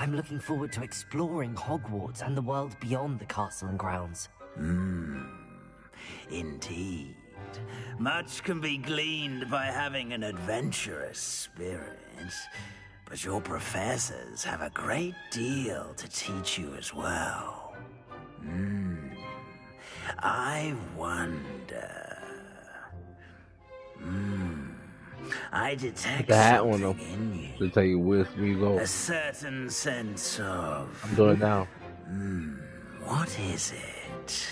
I'm looking forward to exploring Hogwarts and the world beyond the castle and grounds. Indeed. Much can be gleaned by having an adventurous spirit, but your professors have a great deal to teach you as well. I wonder... I detect something in you. To tell you where you go. A certain sense of... I'm doing it now. What is it?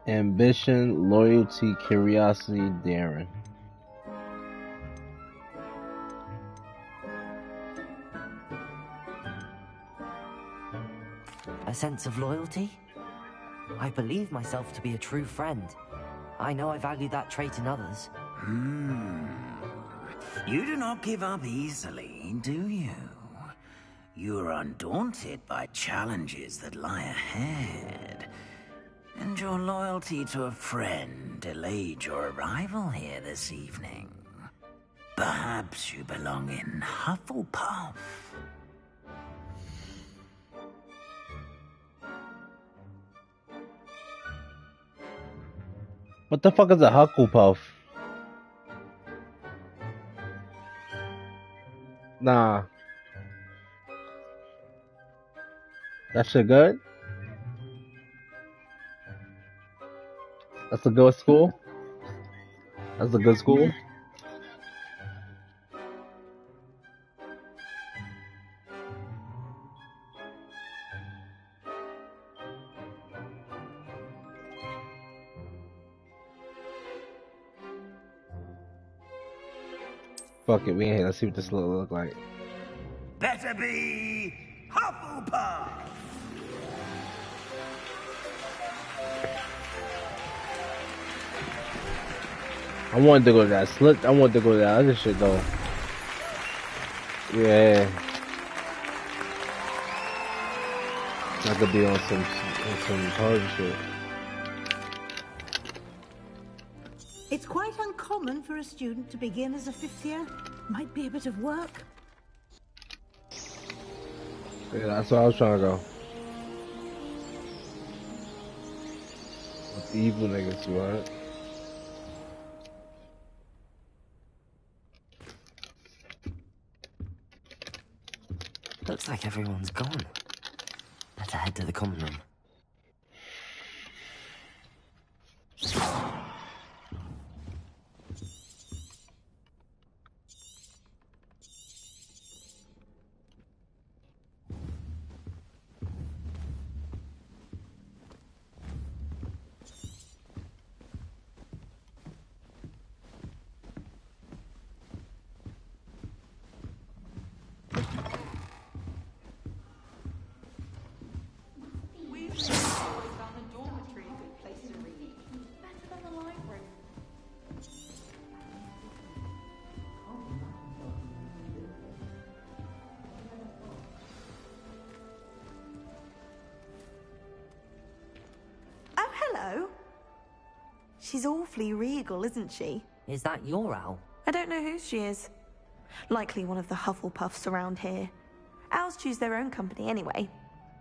Ambition, loyalty, curiosity, daring. A sense of loyalty? I believe myself to be a true friend. I know I value that trait in others. You do not give up easily, do you? You are undaunted by challenges that lie ahead. And your loyalty to a friend delayed your arrival here this evening. Perhaps you belong in Hufflepuff. What the fuck is a Hufflepuff? Nah. That shit good? That's a good school? That's a good school? Fuck it, we ain't here. Let's see what this look like. Better be Hufflepuff! I wanted to go to that slit. I wanted to go to that other shit though. Yeah. I could be on some hard shit. It's quite uncommon for a student to begin as a 5th year. Might be a bit of work. Yeah, that's where I was trying to go. With the evil niggas, what? Looks like everyone's gone. Better head to the common room. She's awfully regal, isn't she? Is that your owl? I don't know who she is. Likely one of the Hufflepuffs around here. Owls choose their own company anyway.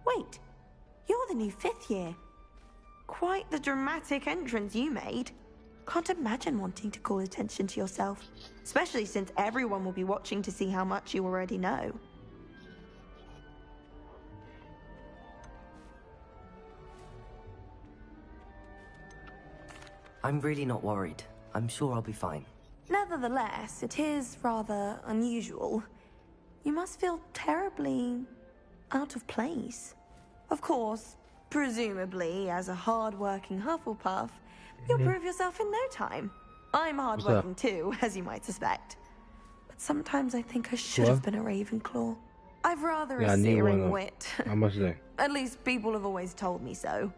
Wait, you're the new 5th year. Quite the dramatic entrance you made. Can't imagine wanting to call attention to yourself, especially since everyone will be watching to see how much you already know. I'm really not worried. I'm sure I'll be fine. Nevertheless, it is rather unusual. You must feel terribly out of place. Of course, presumably, as a hard-working Hufflepuff, you'll prove yourself in no time. I'm hard-working too, as you might suspect. But sometimes I think I should have been a Ravenclaw. I've rather a searing wit. How much is that? At least people have always told me so.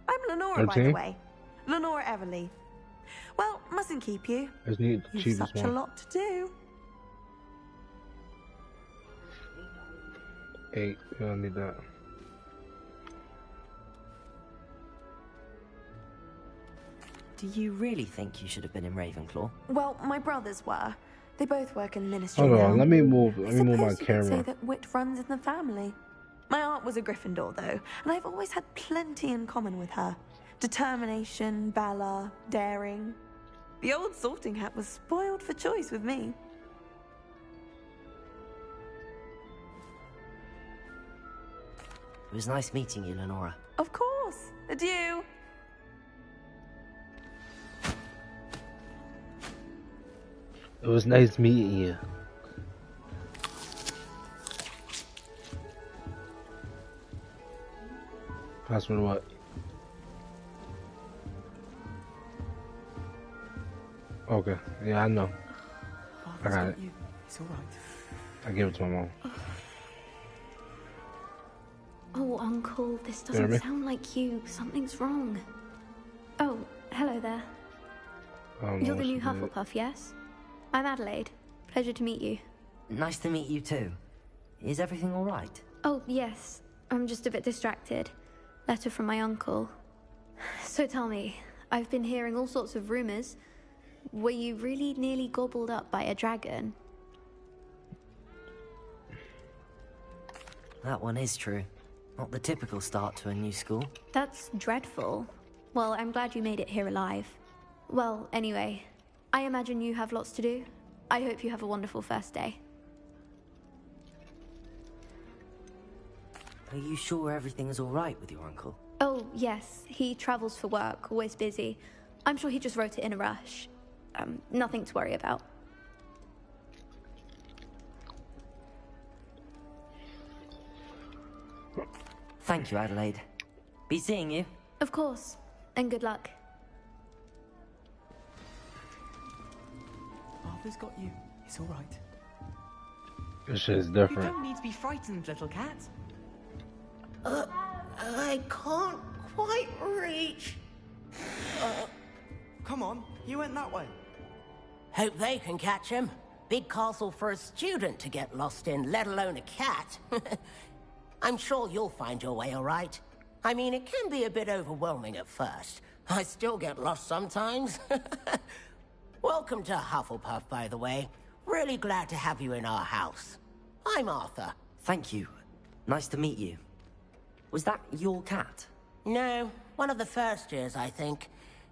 I'm Lenora, by the way. Lenora Everly. Well, mustn't keep you. You've such a lot to do. 8, you don't need that. Do you really think you should have been in Ravenclaw? Well, my brothers were. They both work in the ministry Hold now. on, let me move my I suppose you could say camera. that wit runs in the family. My aunt was a Gryffindor, though, and I've always had plenty in common with her. Determination, valor, daring. The old sorting hat was spoiled for choice with me. It was nice meeting you, Lenora. Of course. Adieu. It was nice meeting you. Pass me what? Okay, yeah, I know. I got it. It's all right. I give it to my mom. Oh, Uncle, this You hear me? doesn't sound like you. Something's wrong. Oh, hello there. I don't know You're the what new she did. Hufflepuff, yes? I'm Adelaide. Pleasure to meet you. Nice to meet you too. Is everything all right? Oh, yes. I'm just a bit distracted. Letter from my uncle. So tell me, I've been hearing all sorts of rumors. Were you really nearly gobbled up by a dragon? That one is true. Not the typical start to a new school. That's dreadful. Well, I'm glad you made it here alive. Well, anyway, I imagine you have lots to do. I hope you have a wonderful first day. Are you sure everything is all right with your uncle? Oh, yes. He travels for work, always busy. I'm sure he just wrote it in a rush. Nothing to worry about. Thank you, Adelaide. Be seeing you. Of course. And good luck. Arthur's got you. It's all right. This shit is You different. don't need to be frightened, little cat. I can't quite reach. Come on, you went that way. Hope they can catch him. Big castle for a student to get lost in, let alone a cat. I'm sure you'll find your way all right. I mean, it can be a bit overwhelming at first. I still get lost sometimes. Welcome to Hufflepuff, by the way. Really glad to have you in our house. I'm Arthur. Thank you. Nice to meet you. Was that your cat? No, one of the first years, I think.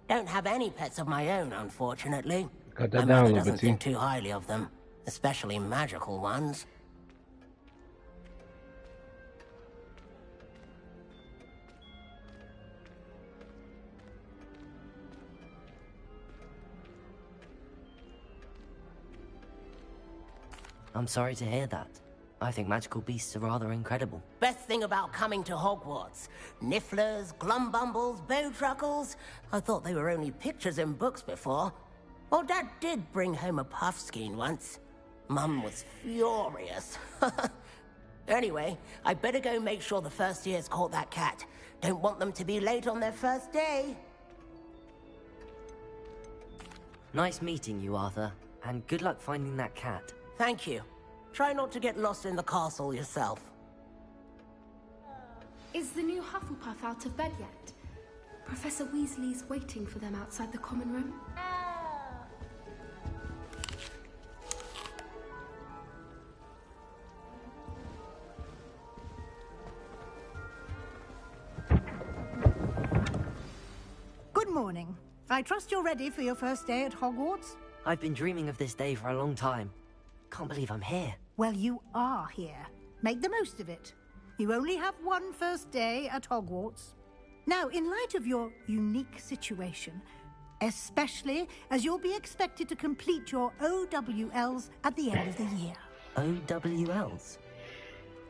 Don't have any pets of my own, unfortunately. Cut My that down a mother little doesn't bit, T. think too highly of them, especially magical ones. I'm sorry to hear that. I think magical beasts are rather incredible. Best thing about coming to Hogwarts. Nifflers, glumbumbles, bowtruckles. I thought they were only pictures in books before. Well, Dad did bring home a puffskein once. Mum was furious. Anyway, I better go make sure the first years caught that cat. Don't want them to be late on their first day. Nice meeting you, Arthur. And good luck finding that cat. Thank you. Try not to get lost in the castle yourself. Is the new Hufflepuff out of bed yet? Professor Weasley's waiting for them outside the common room. Good morning. I trust you're ready for your first day at Hogwarts? I've been dreaming of this day for a long time. Can't believe I'm here. Well, you are here. Make the most of it. You only have one first day at Hogwarts. Now, in light of your unique situation, especially as you'll be expected to complete your OWLs at the end of the year. OWLs?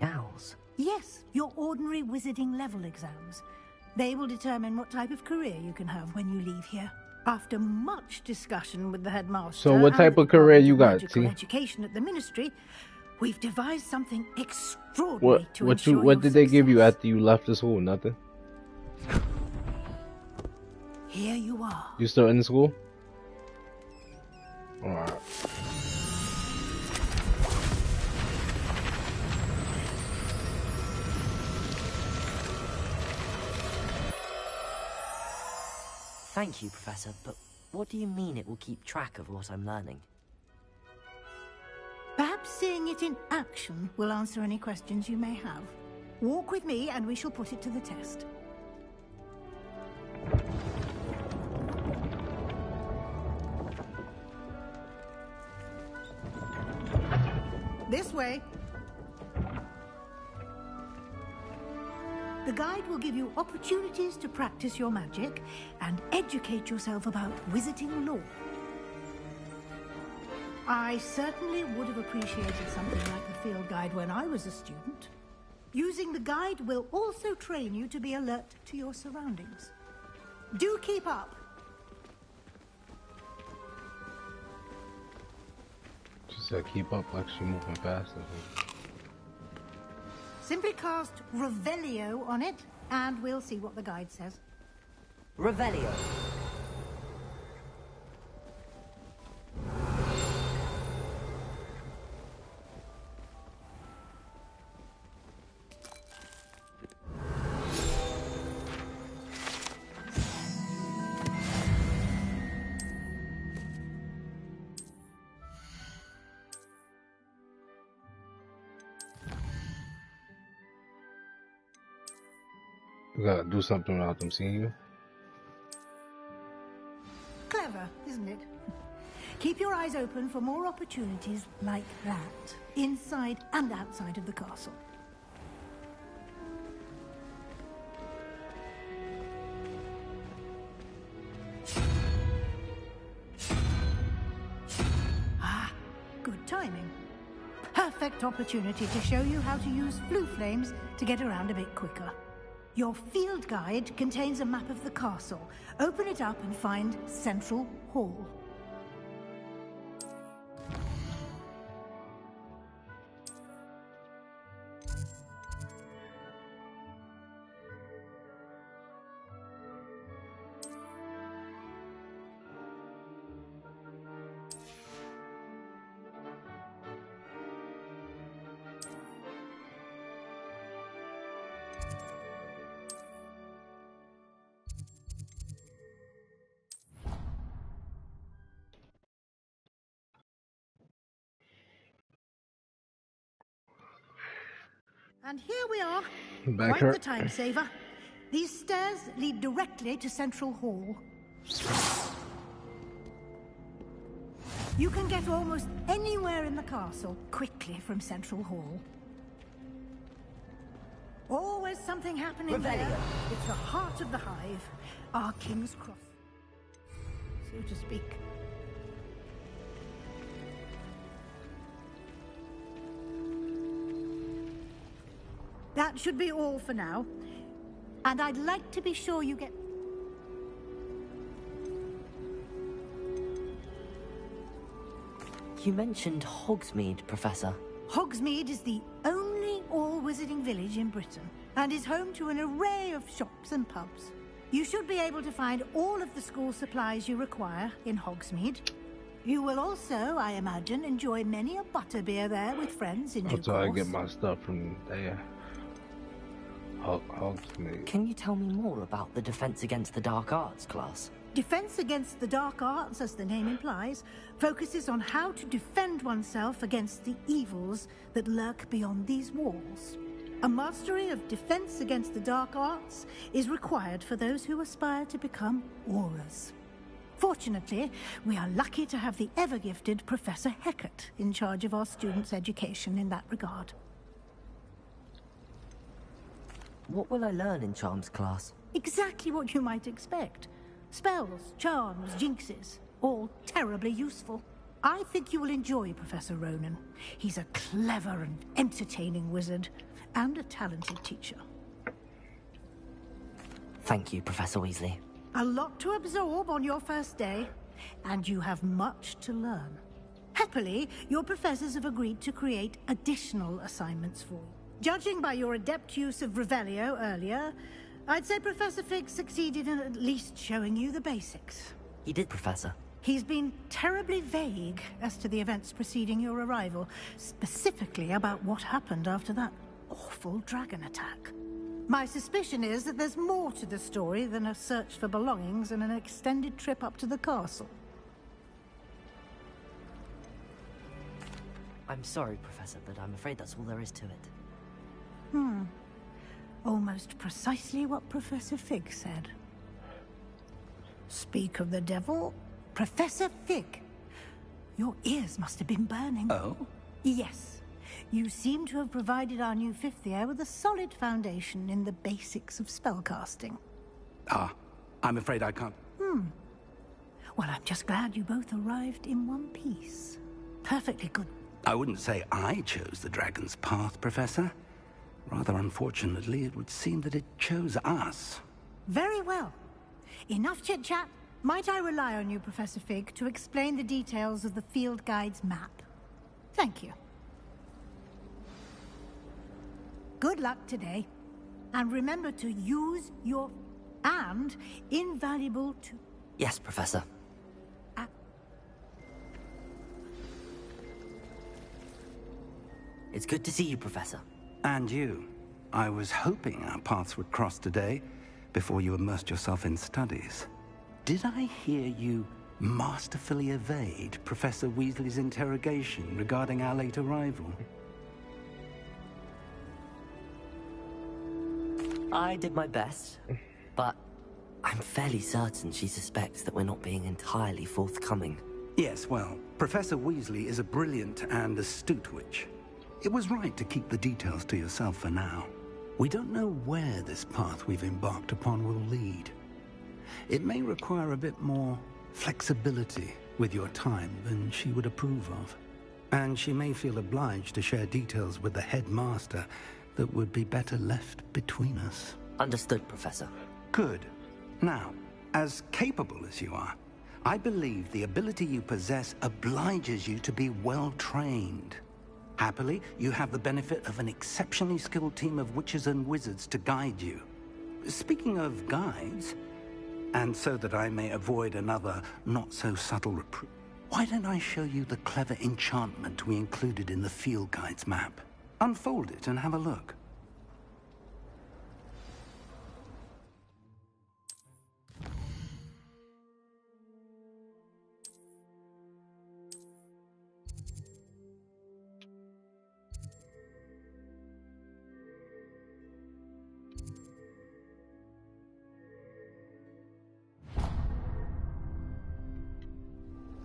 Owls? Yes, your ordinary wizarding level exams. They will determine what type of career you can have when you leave here. After much discussion with the headmaster... So what and type the of career Department you of got, Magical T? Education at the Ministry, we've devised something extraordinary to What ensure what your did they give you success. after you left the school? Nothing. Here you are. You still in school? Alright. Thank you, Professor, but what do you mean it will keep track of what I'm learning? Perhaps seeing it in action will answer any questions you may have. Walk with me and we shall put it to the test. This way. The guide will give you opportunities to practice your magic and educate yourself about wizarding lore. I certainly would have appreciated something like a field guide when I was a student. Using the guide will also train you to be alert to your surroundings. Do keep up. She said keep up like she's moving faster. Simply cast Revelio on it, and we'll see what the guide says. Revelio. You gotta do something without them seeing you. Clever, isn't it? Keep your eyes open for more opportunities like that, inside and outside of the castle. Ah, good timing. Perfect opportunity to show you how to use flue flames to get around a bit quicker. Your field guide contains a map of the castle. Open it up and find Central Hall. And here we are. Back Quite her. the time saver. These stairs lead directly to Central Hall. You can get almost anywhere in the castle quickly from Central Hall. Always something happening there. It's the heart of the hive, our King's Cross, so to speak. That should be all for now. And I'd like to be sure you get... You mentioned Hogsmeade, Professor. Hogsmeade is the only all-wizarding village in Britain, and is home to an array of shops and pubs. You should be able to find all of the school supplies you require in Hogsmeade. You will also, I imagine, enjoy many a butterbeer there with friends in due course. Until I get my stuff from there. Hogsmeade. Can you tell me more about the Defense Against the Dark Arts class? Defense Against the Dark Arts, as the name implies, focuses on how to defend oneself against the evils that lurk beyond these walls. A mastery of Defense Against the Dark Arts is required for those who aspire to become Aurors. Fortunately, we are lucky to have the ever-gifted Professor Hecat in charge of our students' education in that regard. What will I learn in Charms class? Exactly what you might expect. Spells, charms, jinxes, all terribly useful. I think you will enjoy Professor Ronan. He's a clever and entertaining wizard, and a talented teacher. Thank you, Professor Weasley. A lot to absorb on your first day, and you have much to learn. Happily, your professors have agreed to create additional assignments for you. Judging by your adept use of Revelio earlier, I'd say Professor Fig succeeded in at least showing you the basics. He did, Professor. He's been terribly vague as to the events preceding your arrival, specifically about what happened after that awful dragon attack. My suspicion is that there's more to the story than a search for belongings and an extended trip up to the castle. I'm sorry, Professor, but I'm afraid that's all there is to it. Almost precisely what Professor Fig said. Speak of the devil, Professor Fig. Your ears must have been burning. Oh? Yes. You seem to have provided our new fifth year with a solid foundation in the basics of spellcasting. I'm afraid I can't... Well, I'm just glad you both arrived in one piece. Perfectly good. I wouldn't say I chose the dragon's path, Professor. Rather unfortunately, it would seem that it chose us. Very well. Enough chit-chat. Might I rely on you, Professor Fig, to explain the details of the field guide's map? Thank you. Good luck today. And remember to use your... and invaluable to... Yes, Professor. It's good to see you, Professor. And you. I was hoping our paths would cross today, before you immersed yourself in studies. Did I hear you masterfully evade Professor Weasley's interrogation regarding our late arrival? I did my best, but I'm fairly certain she suspects that we're not being entirely forthcoming. Yes, well, Professor Weasley is a brilliant and astute witch. It was right to keep the details to yourself for now. We don't know where this path we've embarked upon will lead. It may require a bit more flexibility with your time than she would approve of. And she may feel obliged to share details with the headmaster that would be better left between us. Understood, Professor. Good. Now, as capable as you are, I believe the ability you possess obliges you to be well-trained. Happily, you have the benefit of an exceptionally skilled team of witches and wizards to guide you. Speaking of guides, and so that I may avoid another not-so-subtle reproof, why don't I show you the clever enchantment we included in the field guide's map? Unfold it and have a look.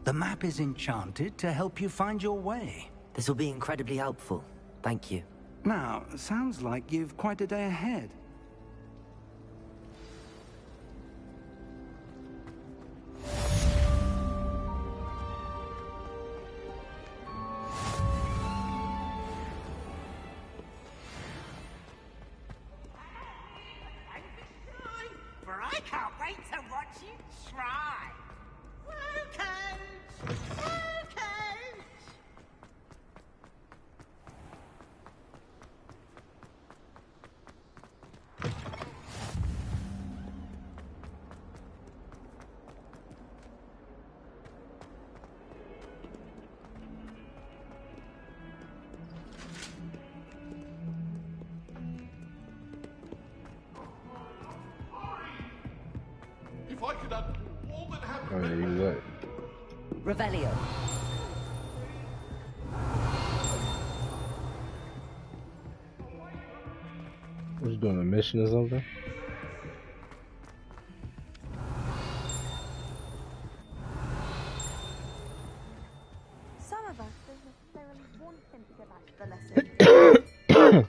The map is enchanted to help you find your way. This will be incredibly helpful. Thank you. Now, sounds like you've quite a day ahead. For I can't wait to watch you try. Woo, Coach! Woo, Coach! If I could undo all that happened... Oh, yeah, you what? Revelio. Was you doing a mission or something? Some of us don't necessarily want him to go back to the lesson.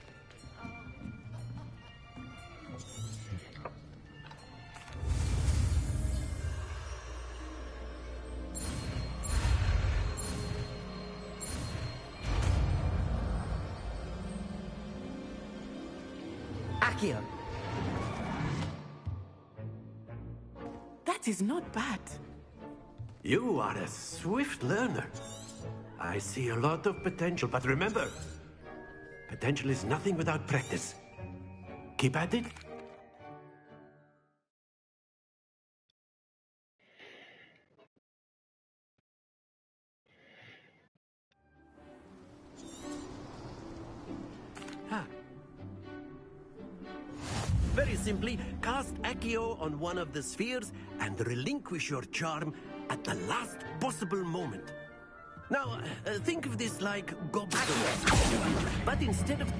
Accio. That is not bad. You are a swift learner. I see a lot of potential, but remember, potential is nothing without practice. Keep at it. Very simply, cast Accio on one of the spheres and relinquish your charm at the last possible moment. Now, think of this like gobstones, if you will, but instead of...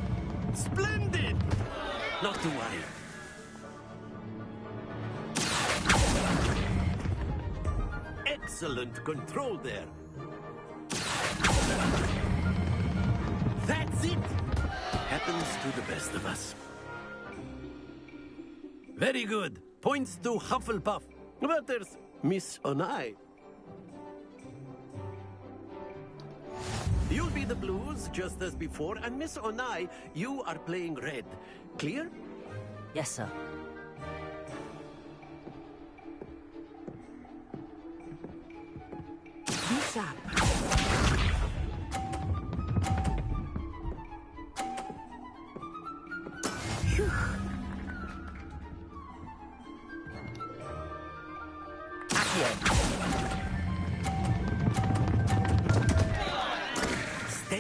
Splendid! Not to worry. Excellent control there. That's it! Happens to the best of us. Very good. Points to Hufflepuff. But there's Miss Onai. You'll be the blues, just as before, and Miss Onai, you are playing red. Clear? Yes, sir. Be sharp. Phew.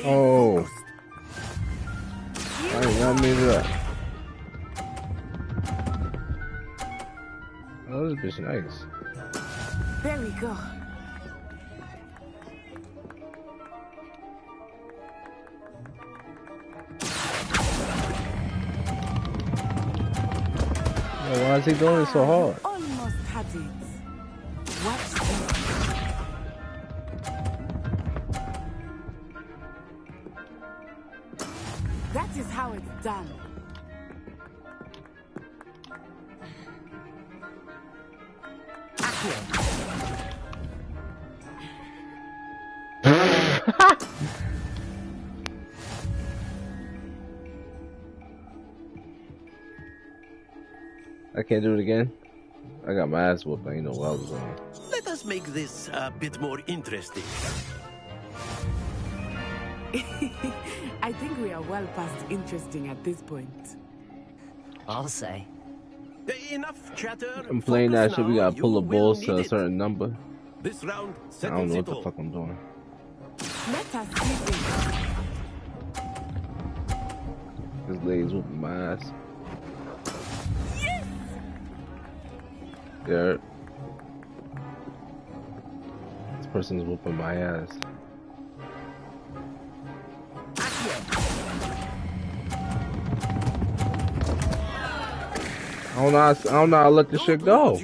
Oh. I did not mean that. Oh, this bitch nice. There we go. Oh, why is he doing it so hard? Almost had it. Watch this. That is how it's done. I can't do it again. I got my ass whooped. I ain't know what I was doing. Let us make this a bit more interesting. I think we are well past interesting at this point. I'll say. Enough chatter. I'm playing that shit. We gotta pull the You balls will to a need it. certain number. This round I don't settles know it what the all. fuck I'm doing. Let us see this. This lady's whooping my ass. Yes! Yeah. This person's whooping my ass. I don't know how to let this shit go.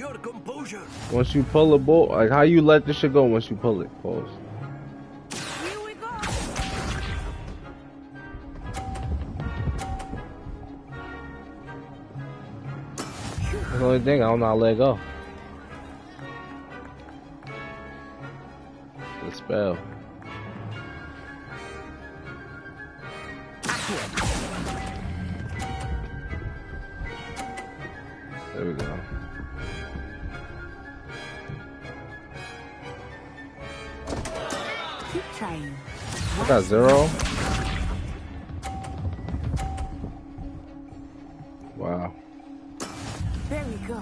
Once you pull a ball, like how you let this shit go once you pull it. Pause. Here we go. That's the only thing, I don't know how to let go. The spell. There we go. Keep trying. I got 0. Wow. There we go.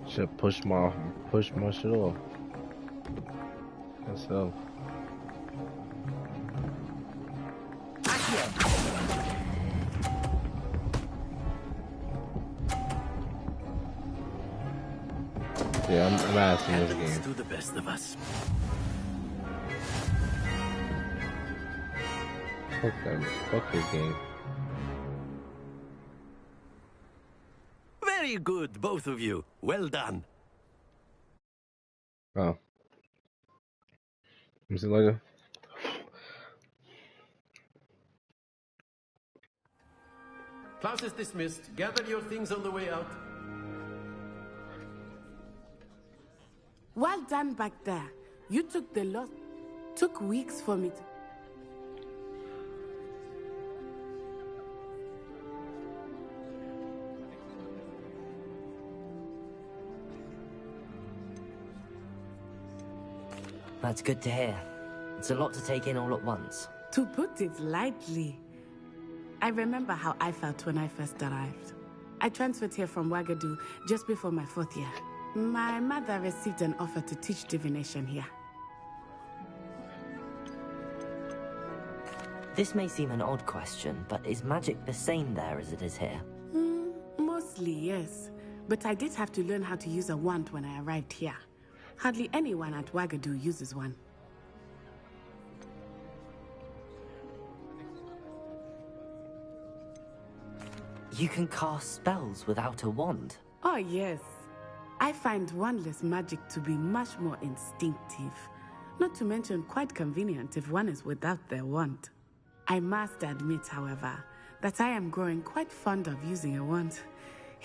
Should push my shit off. Myself. Yeah, I'm asking this game. To the best of us. Fuck that. Fuck this game. Very good, both of you. Well done. Oh. Let me see later. Class is dismissed. Gather your things on the way out. Well done back there. You took the lot. Took weeks for me to... That's good to hear. It's a lot to take in all at once. To put it lightly, I remember how I felt when I first arrived. I transferred here from Wagadu just before my 4th year. My mother received an offer to teach divination here. This may seem an odd question, but is magic the same there as it is here? Mostly, yes. But I did have to learn how to use a wand when I arrived here. Hardly anyone at Wagadu uses one. You can cast spells without a wand? Oh, yes. I find wandless magic to be much more instinctive. Not to mention quite convenient if one is without their wand. I must admit, however, that I am growing quite fond of using a wand.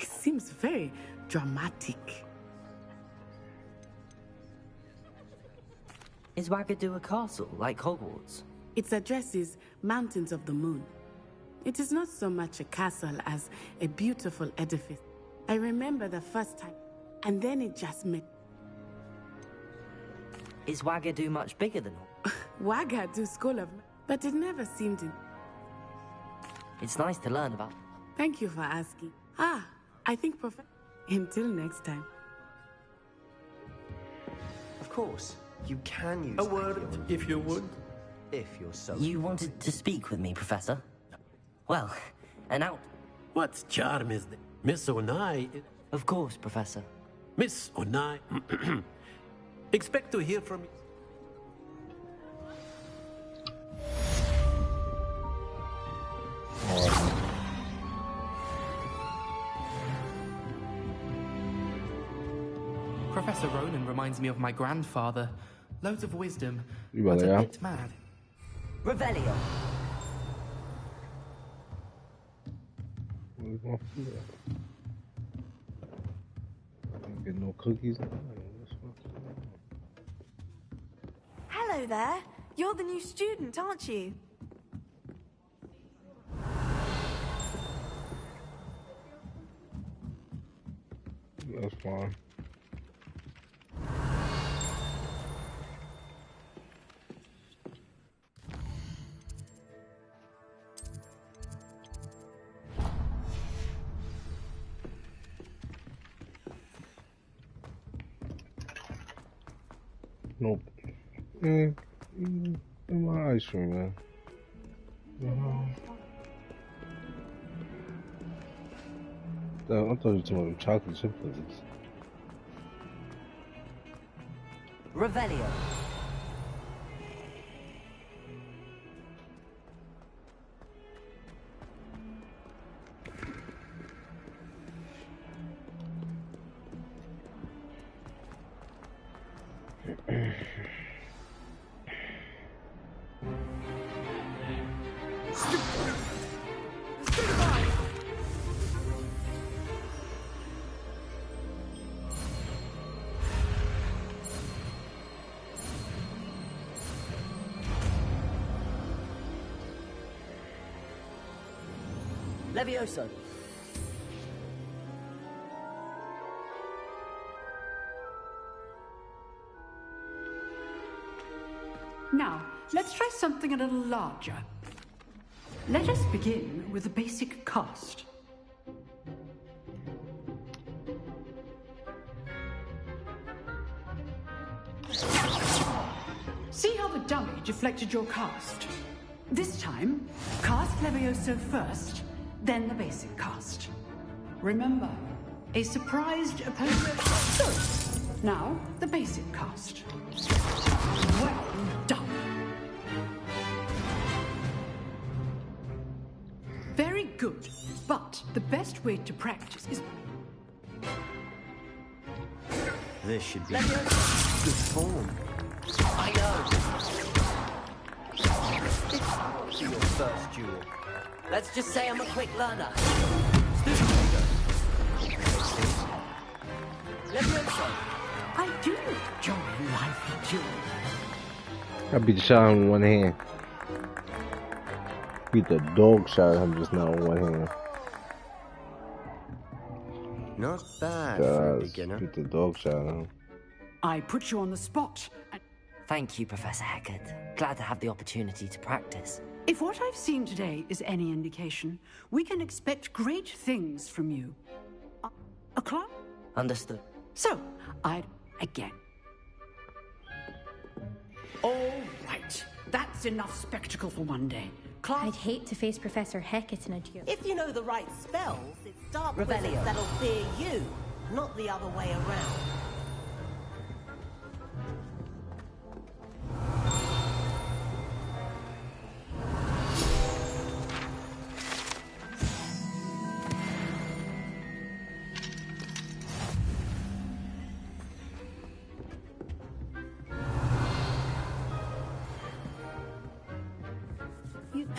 It seems very dramatic. Is Wagadu a castle, like Hogwarts? Its address is Mountains of the Moon. It is not so much a castle as a beautiful edifice. I remember the first time, and then it just made... Is Wagadu much bigger than Wagadu School of... But it never seemed in... It's nice to learn about. Thank you for asking. I think Until next time. Of course, you can use a word, if you would. If you're so... You wanted to speak with me, Professor? Well, and out... What charm is that? Miss Onai... Of course, Professor. Miss Onai... Expect to hear from me. Professor Ronan reminds me of my grandfather. Loads of wisdom, but a bit mad. Revelio. Get no cookies. Hello there. You're the new student, aren't you? That's fine. Nope. My ice cream, man. I thought you were talking about chocolate chip cookies. Revelio. Levioso. Now, let's try something a little larger. Let us begin with the basic cast. See how the dummy deflected your cast? This time, cast Levioso first, then the basic cast. Remember, a surprised opponent. So, now the basic cast. Well done. Very good, but the best way to practice is... This should be good form. I know. Your first duel. Let's just say I'm a quick learner. Levioso. I do enjoy lively duels. I beat the shot in one hand. Beat the dog shot at him just now with one hand. Not bad for a Guys, beginner. beat the dog shot at him. I put you on the spot. Thank you, Professor Heckard. Glad to have the opportunity to practice. If what I've seen today is any indication, we can expect great things from you. A club? Understood. So, again. All right. That's enough spectacle for one day. I'd hate to face Professor Hecat in a duel. If you know the right spells, it's dark Revelio. wizards that'll fear you, not the other way around.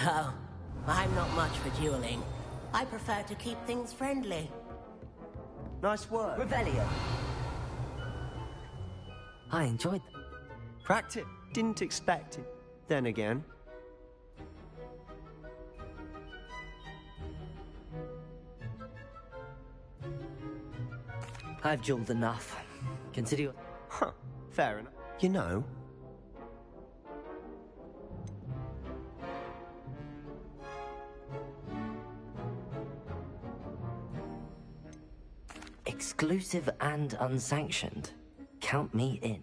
Oh, I'm not much for dueling. I prefer to keep things friendly. Nice work. Revelio. I enjoyed them. Practice. Didn't expect it. Then again. I've dueled enough. Consider your... Huh. Fair enough. You know, exclusive and unsanctioned. Count me in.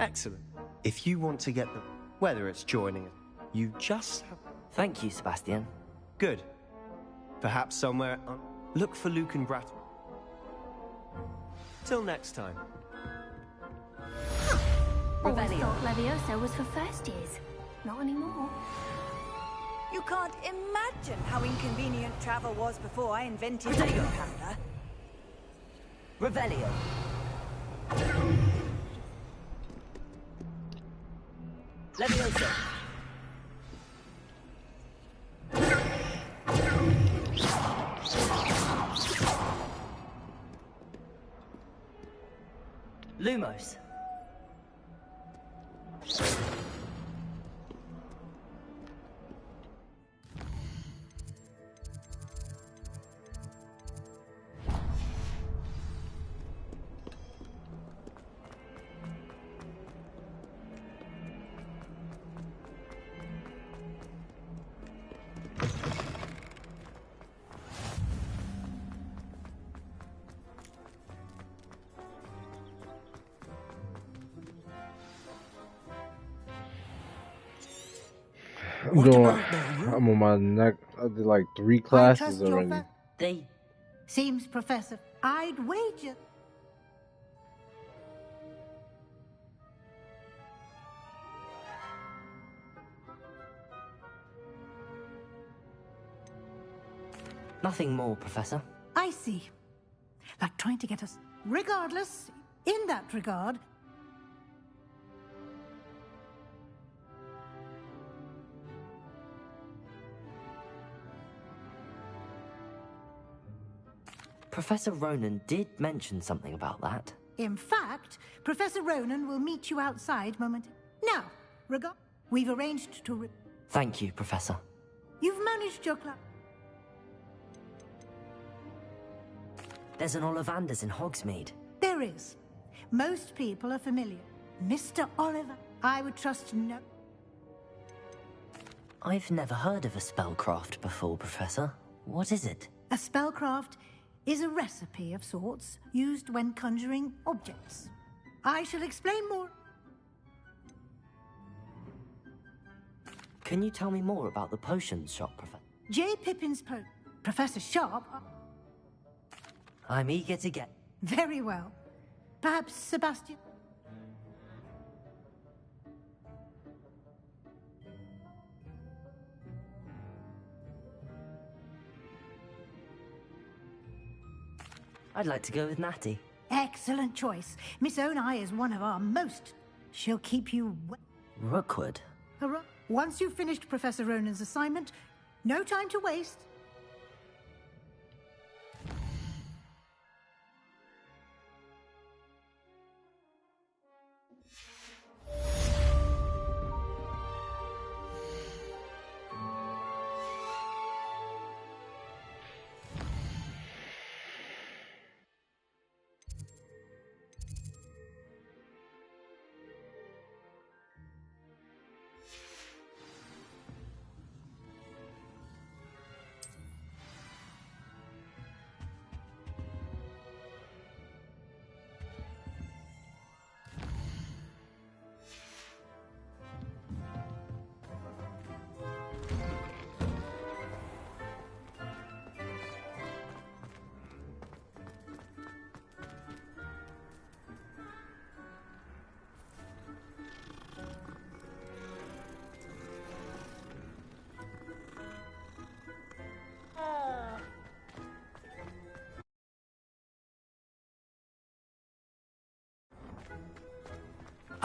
excellent. If you want to get them, whether it's joining us, you just have... Thank you, Sebastian. Good. Perhaps somewhere... Look for Luke and Brat. Till next time. Always thought Levioso was for first years. Not anymore. You can't imagine how inconvenient travel was before I invented the powder. Revelio. Levioso. Lumos. I'm on my neck. I did like 3 classes already. Seems, Professor, I'd wager. Nothing more, Professor. I see. Like trying to get us. Regardless, in that regard, Professor Ronan did mention something about that. in fact, Professor Ronan will meet you outside momentarily. Now, we've arranged to... Thank you, Professor. You've managed your club. There's an Ollivanders in Hogsmeade. There is. Most people are familiar. Mr. Oliver, I would trust no... I've never heard of a spellcraft before, Professor. What is it? A spellcraft is a recipe of sorts used when conjuring objects. I shall explain more. Can you tell me more about the potions shop, Professor? J. Pippin's Professor Sharp... I'm eager to get... Very well. Perhaps Sebastian... I'd like to go with Natty. Excellent choice. Miss Onai is one of our most... She'll keep you... Rookwood? Once you've finished Professor Ronan's assignment, no time to waste.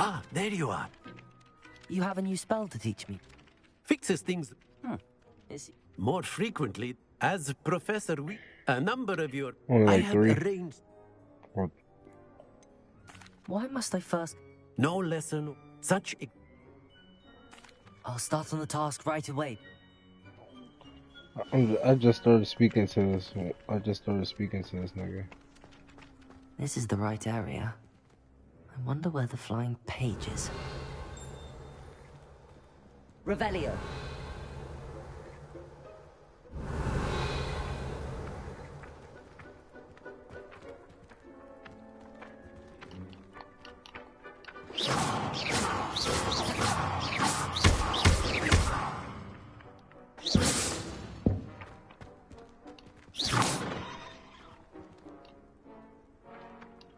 Ah, there you are. You have a new spell to teach me? Fixes things Is more frequently. As Professor a number of your... Only I like have 3. arranged... Why must I first... No lesson, such... I'll start on the task right away. I just started speaking to this. I just started speaking to this nigga. This is the right area. I wonder where the flying page is. Revelio.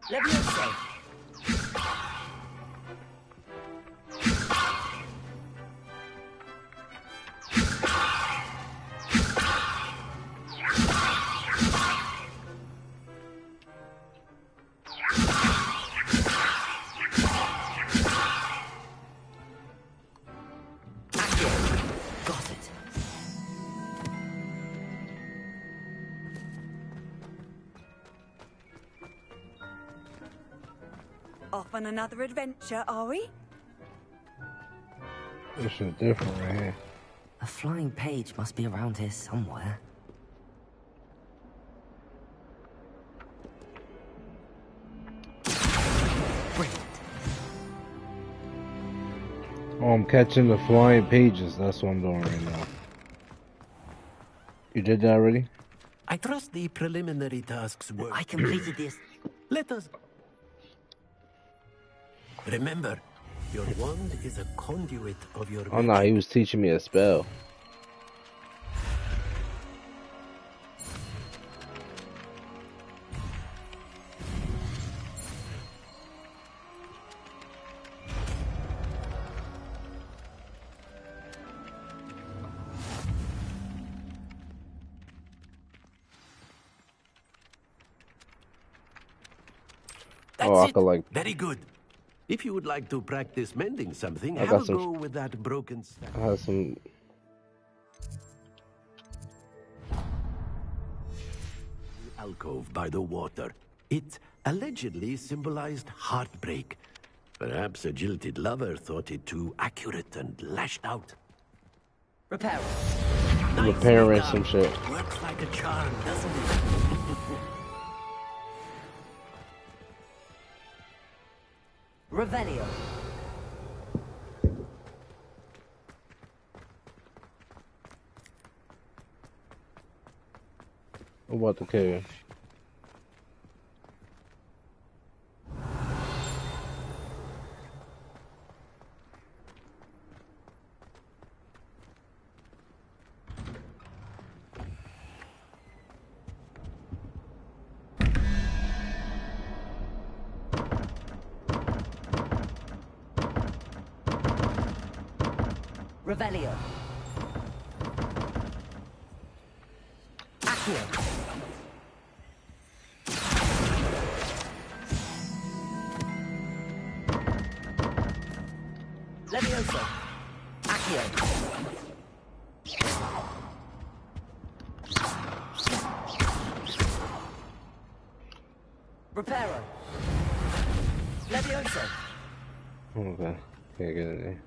Levioso. Got it. Off on another adventure, are we? This shit different right here. A flying page must be around here somewhere. Brilliant. Oh, I'm catching the flying pages. That's what I'm doing right now. You did that already? I trust the preliminary tasks work. I completed this. Let us... Remember, your wand is a conduit of your... Oh no, he was teaching me a spell. That's Oh, I it. could like... Very good. If you would like to practice mending something, I have got a some... go with that broken staff. I have some... Alcove by the water. It allegedly symbolized heartbreak. Perhaps a jilted lover thought it too accurate and lashed out. Repair. Repairing some shit. Works like a charm, doesn't it? Revelio. What about the cave? Revelio. Accio. Levioso. Accio. Reparo. Levioso. Okay, can't get in there.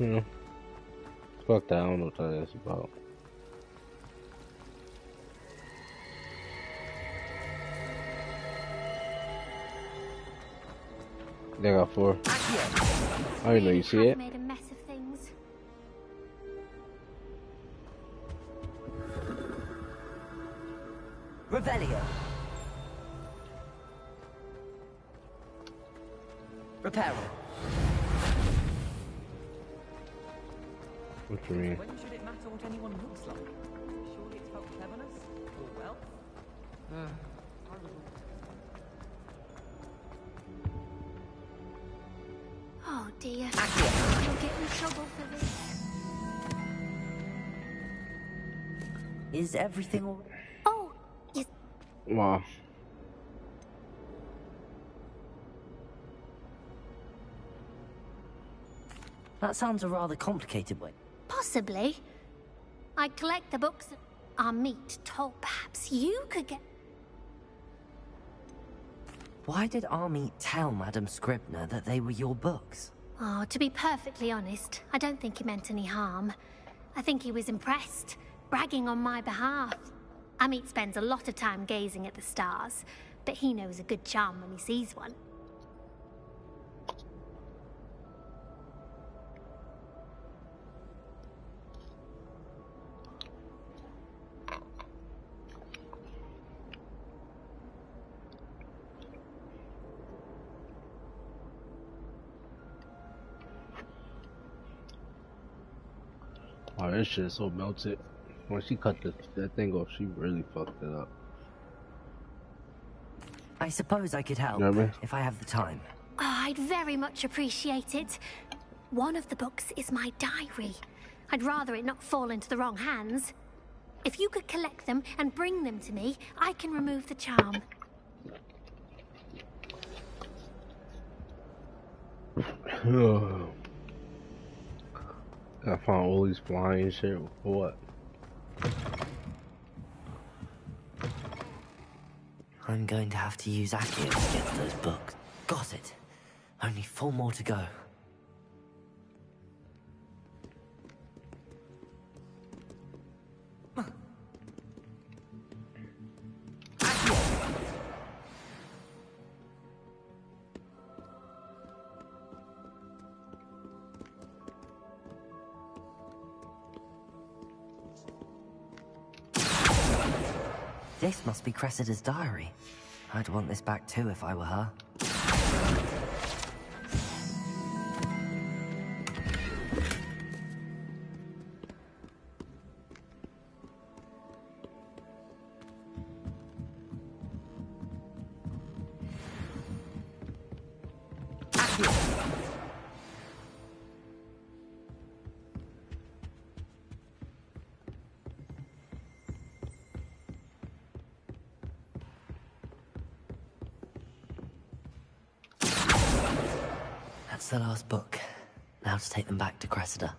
Yeah. Fuck that, I don't know what that is about. They got 4. I didn't know you see it. Made a mess of things. Revelio. Reparo. What you mean? When should it matter what anyone looks like? Surely it's about cleverness or wealth? Oh dear. You'll get in trouble for this. Is everything all right? Oh, yes. Wow. That sounds a rather complicated way. Possibly. I collect the books that are meat. Told perhaps you could get... Why did Army tell Madame Scribner that they were your books? Oh, to be perfectly honest, I don't think he meant any harm. I think he was impressed, bragging on my behalf. Amit spends a lot of time gazing at the stars, but he knows a good charm when he sees one. Oh, this shit is so melted. When she cut that thing off, she really fucked it up. I suppose I could help, You know what I mean? if I have the time. Oh, I'd very much appreciate it. One of the books is my diary. I'd rather it not fall into the wrong hands. If you could collect them and bring them to me, I can remove the charm. I found all these flying shit. For what? I'm going to have to use Accio to get to those books. Got it. Only 4 more to go. This must be Cressida's diary. I'd want this back too if I were her. That's the last book. Now to take them back to Cressida.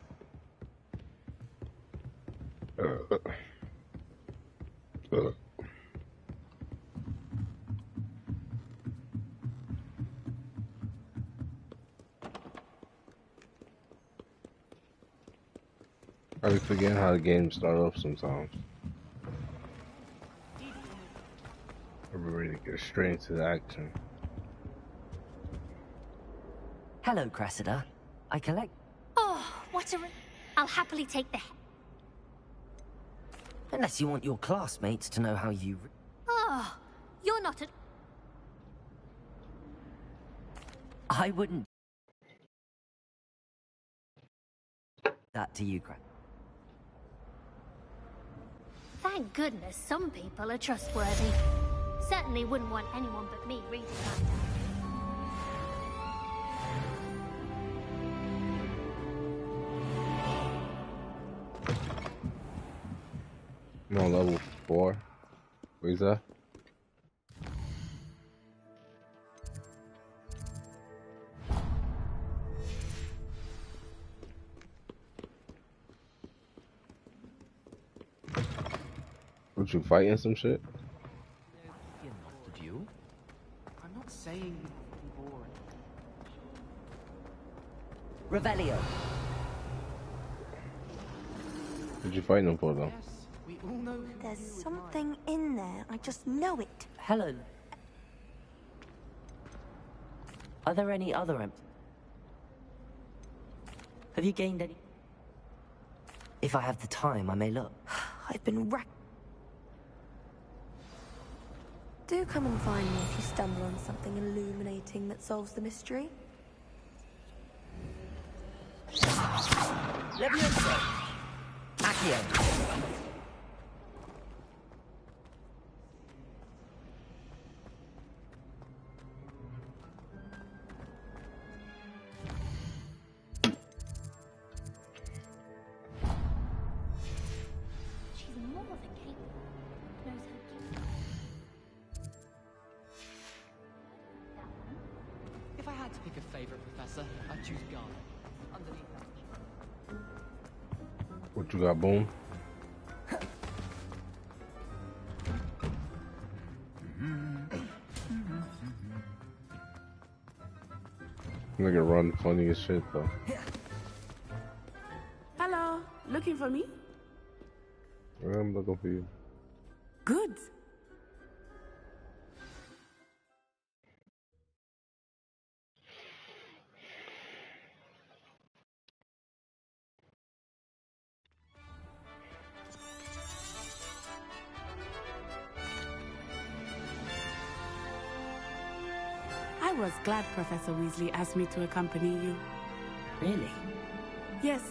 I be forgetting how the game start off sometimes. I'm ready to get straight into the action. Hello, Cressida. I collect... Oh, what a... I'll happily take the... Unless you want your classmates to know how you... Oh, you're not a... I wouldn't... that to you, Cressida. Thank goodness some people are trustworthy. Certainly wouldn't want anyone but me reading my diary. I'm on level 4. Where's that? What, you fighting some shit? You're not the duel. I'm not saying you're boring. Revelio. you fighting him for, though? We all know There's something in there. I just know it. Helen. Are there any other Have you gained any? If I have the time, I may look. I've been Do come and find me if you stumble on something illuminating that solves the mystery. Levioso! Accio! She's more than capable. Knows her duty. If I had to pick a favorite professor, I'd choose Garnet. Underneath that. What you got, Boom? Nigga run funny as shit, though. Hello, looking for me? I'm looking for you. Good. I was glad Professor Weasley asked me to accompany you. Really? Yes,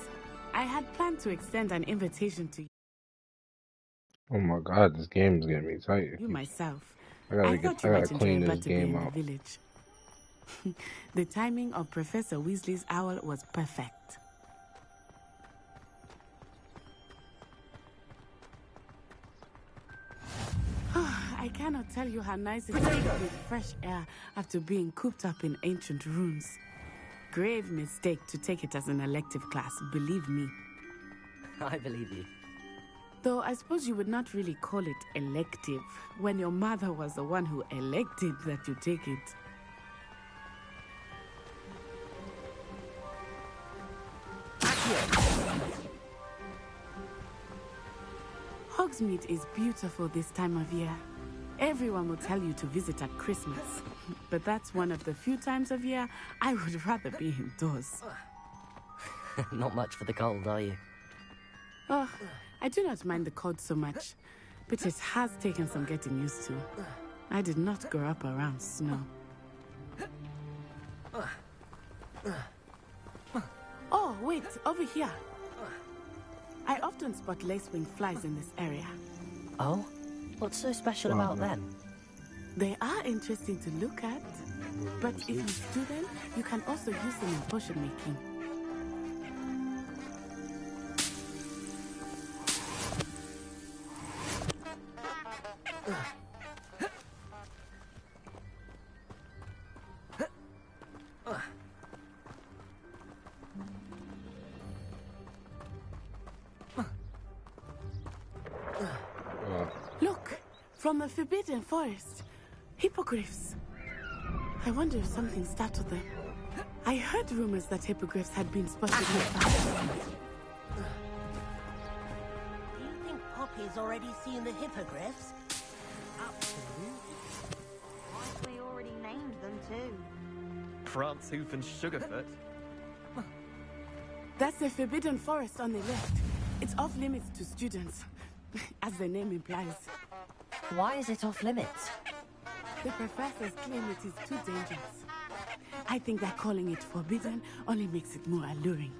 I had planned to extend an invitation to Oh my god, this game is getting me tight. you myself. I thought gotta you might clean enjoy a this Butterbeer game in out. the village. The timing of Professor Weasley's owl was perfect. I cannot tell you how nice it is to breathe fresh air after being cooped up in ancient ruins. Grave mistake to take it as an elective class, believe me. I believe you. Though I suppose you would not really call it elective when your mother was the one who elected that you take it. Hogsmeade is beautiful this time of year. Everyone will tell you to visit at Christmas. But that's one of the few times of year I would rather be indoors. Not much for the cold, are you? Oh, I do not mind the cold so much, but it has taken some getting used to. I did not grow up around snow. Oh, wait, over here. I often spot lacewing flies in this area. Oh? What's so special about them? They are interesting to look at, but if you stew them, you can also use them in potion making. Look, from the Forbidden Forest. Hippogriffs. I wonder if something startled them. I heard rumors that hippogriffs had been spotted nearby. Do you think Poppy's already seen the hippogriffs? Absolutely. We already named them too. Prance, Hoof, and Sugarfoot. That's the Forbidden Forest on the left. It's off limits to students, as the name implies. Why is it off limits? The professors claim it is too dangerous. I think that calling it forbidden only makes it more alluring.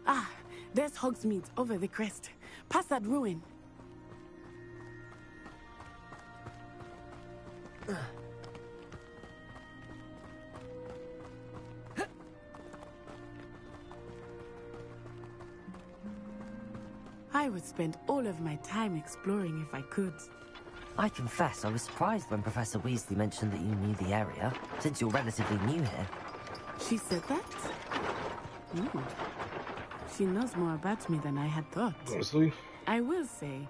Ah, there's Hogsmeade over the crest. Past that ruin. I would spend all of my time exploring if I could. I confess, I was surprised when Professor Weasley mentioned that you knew the area, since you're relatively new here. She said that? She knows more about me than I had thought. Honestly? I will say,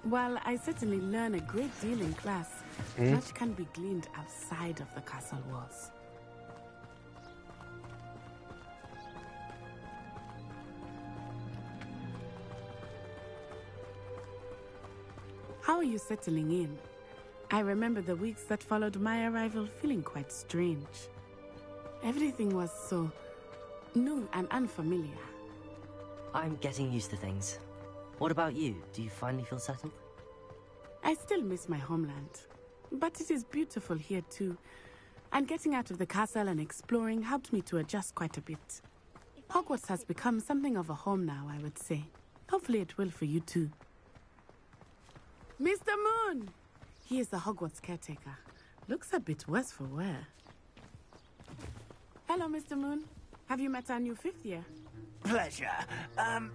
while I certainly learn a great deal in class, much can be gleaned outside of the castle walls. How are you settling in? I remember the weeks that followed my arrival feeling quite strange. Everything was so new and unfamiliar. I'm getting used to things. What about you? Do you finally feel settled? I still miss my homeland, but it is beautiful here too. And getting out of the castle and exploring helped me to adjust quite a bit. Hogwarts has become something of a home now, I would say. Hopefully it will for you too. Mr. Moon! He is the Hogwarts caretaker. Looks a bit worse for wear. Hello, Mr. Moon. Have you met our new 5th year? Pleasure.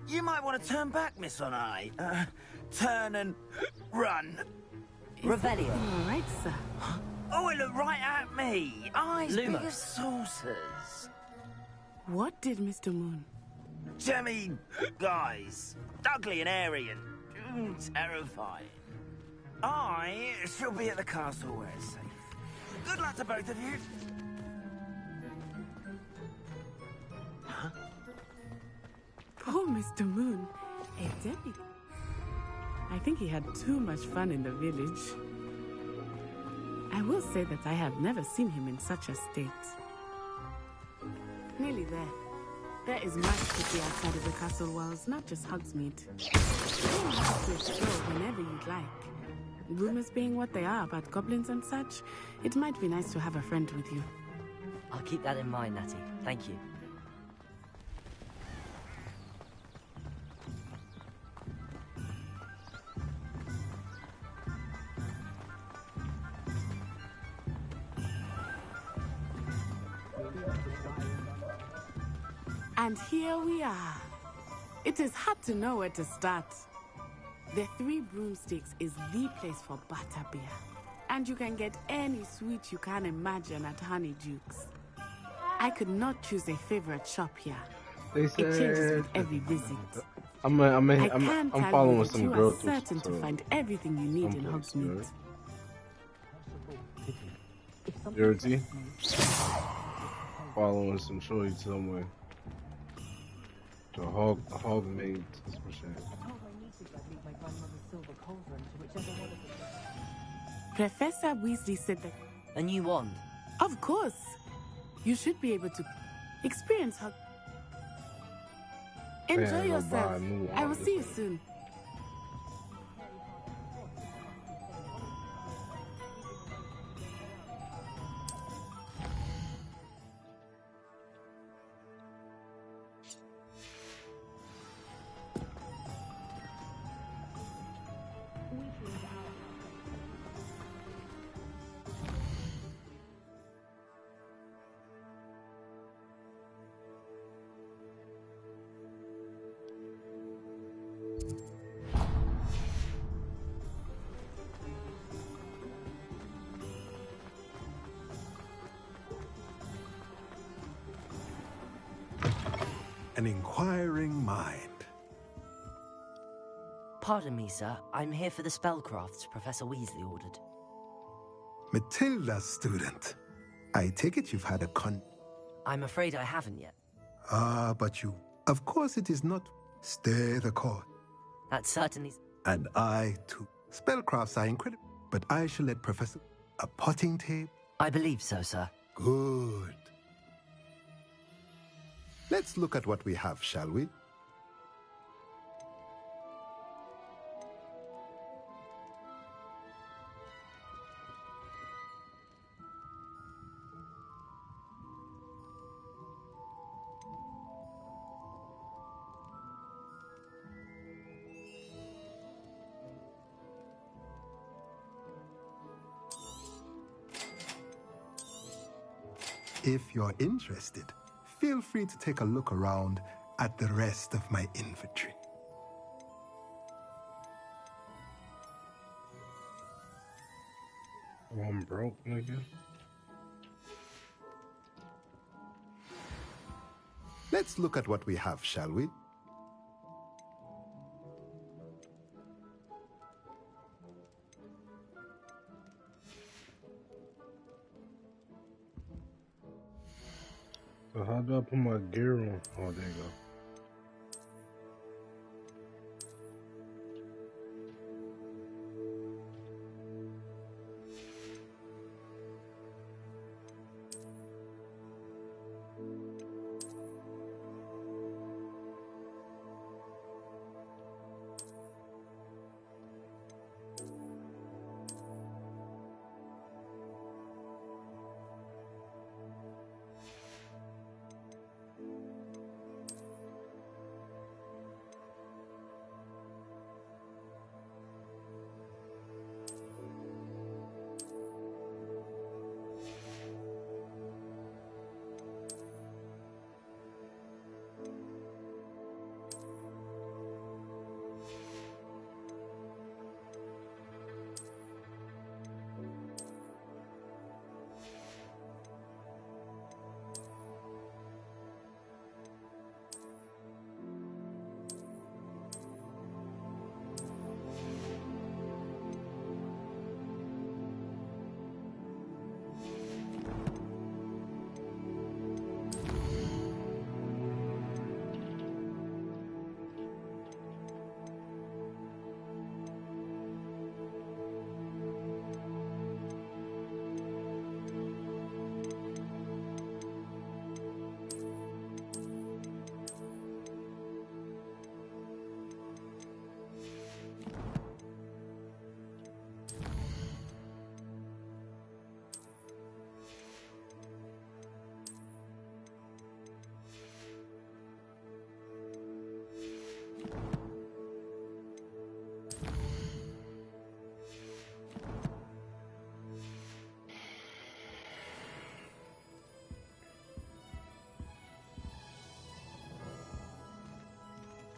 You might want to turn back, Miss Onai. Turn and run. Revelio. All right, sir. Oh, it looked right at me. Eyes big Lumos. as saucers. What did Mr. Moon? Jemmy, guys. Ugly and airy and terrifying. I shall be at the castle where it's safe. Good luck to both of you. Poor Mr. Moon. A demi. I think he had too much fun in the village. I will say that I have never seen him in such a state. Nearly there. There is much to see outside of the castle walls, not just Hogsmeade. You have to explore whenever you'd like. Rumors being what they are about goblins and such, it might be nice to have a friend with you. I'll keep that in mind, Natty. Thank you. And here we are. It is hard to know where to start. The Three Broomsticks is the place for butterbeer. And you can get any sweet you can imagine at Honeydukes. I could not choose a favorite shop here. It changes with every visit. I'm following some girl you are certain to find everything you need in Hogsmeade. Dirty. Following some shorty somewhere. The hog made special. Professor Weasley said that. A new wand? Of course. You should be able to experience her. Enjoy yourself. I will see you soon. An inquiring mind. Pardon me, sir. I'm here for the spellcrafts Professor Weasley ordered. Matilda's student. I take it you've had a I'm afraid I haven't yet. Ah, but you. Of course it is not. Stay the course. That certainly... And I, too. Spellcrafts are incredible, but I shall let Professor... A potting table? I believe so, sir. Good. Let's look at what we have, shall we? If you're interested, feel free to take a look around at the rest of my inventory. Oh, I'm broke, nigga. Let's look at what we have, shall we? So how do I put my gear on? Oh, there you go.